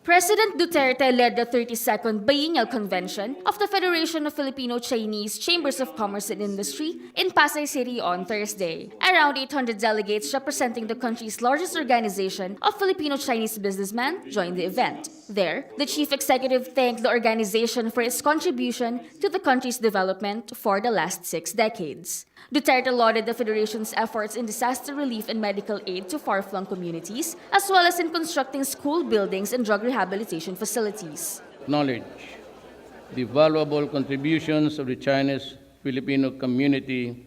President Duterte led the 32nd Biennial Convention of the Federation of Filipino-Chinese Chambers of Commerce and Industry in Pasay City on Thursday. Around 800 delegates representing the country's largest organization of Filipino-Chinese businessmen joined the event. There, the chief executive thanked the organization for its contribution to the country's development for the last 6 decades. Duterte lauded the Federation's efforts in disaster relief and medical aid to far-flung communities, as well as in constructing school buildings and drug rehabilitation facilities. Acknowledge the valuable contributions of the Chinese Filipino community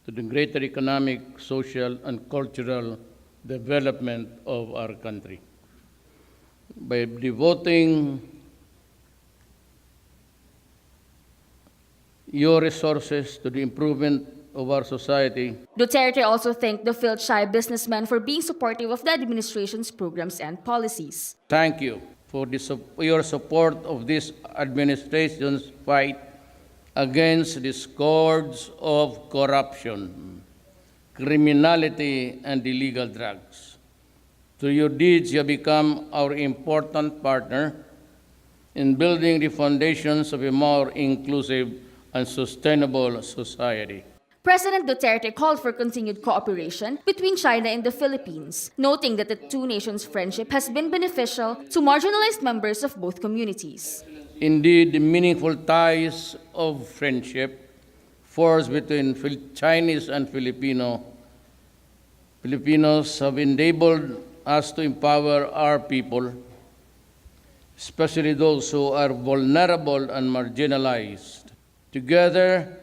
to the greater economic, social, and cultural development of our country. By devoting your resources to the improvement of our society. Duterte also thanked the Phil-Chi businessmen for being supportive of the administration's programs and policies. Thank you for your support of this administration's fight against the scourge of corruption, criminality, and illegal drugs. Through your deeds, you have become our important partner in building the foundations of a more inclusive and sustainable society. President Duterte called for continued cooperation between China and the Philippines, noting that the two nations' friendship has been beneficial to marginalized members of both communities. Indeed, the meaningful ties of friendship forged between Chinese and Filipinos have enabled us to empower our people, especially those who are vulnerable and marginalized. Together,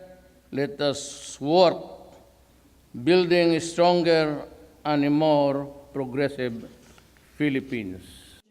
let us work building a stronger and a more progressive Philippines.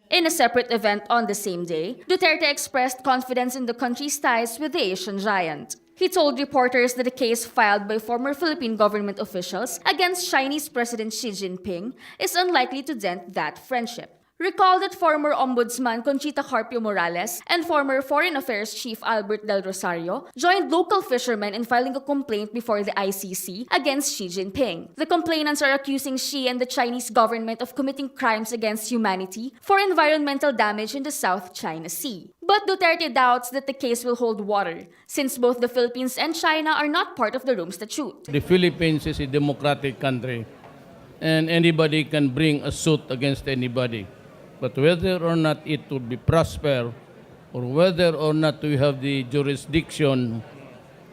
In a separate event on the same day, Duterte expressed confidence in the country's ties with the Asian giant. He told reporters that a case filed by former Philippine government officials against Chinese President Xi Jinping is unlikely to dent that friendship. Recall that former Ombudsman Conchita Carpio Morales and former Foreign Affairs Chief Albert Del Rosario joined local fishermen in filing a complaint before the ICC against Xi Jinping. The complainants are accusing Xi and the Chinese government of committing crimes against humanity for environmental damage in the South China Sea. But Duterte doubts that the case will hold water, since both the Philippines and China are not part of the Rome Statute. The Philippines is a democratic country, and anybody can bring a suit against anybody. But whether or not it would be prosper, or whether or not we have the jurisdiction,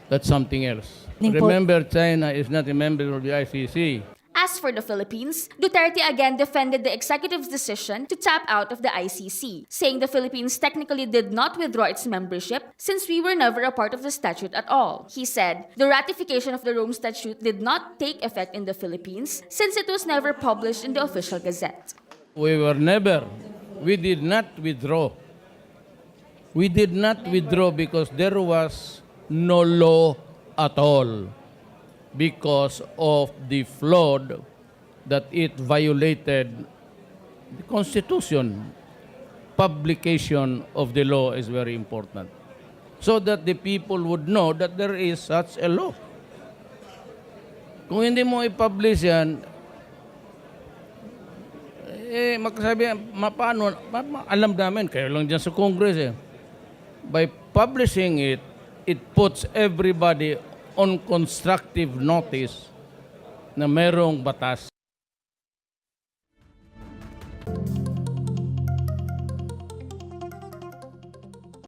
that's something else. Remember, China is not a member of the ICC. As for the Philippines, Duterte again defended the executive's decision to tap out of the ICC, saying the Philippines technically did not withdraw its membership since we were never a part of the statute at all. He said, the ratification of the Rome Statute did not take effect in the Philippines since it was never published in the official gazette. We did not withdraw. We did not withdraw because there was no law at all, because of the fraud that it violated the Constitution. Publication of the law is very important, so that the people would know that there is such a law. Kung hindi mo i-publish yan, magsasabi, paano, alam namin, kayo lang dyan sa Congress eh. By publishing it, it puts everybody on constructive notice na merong batas.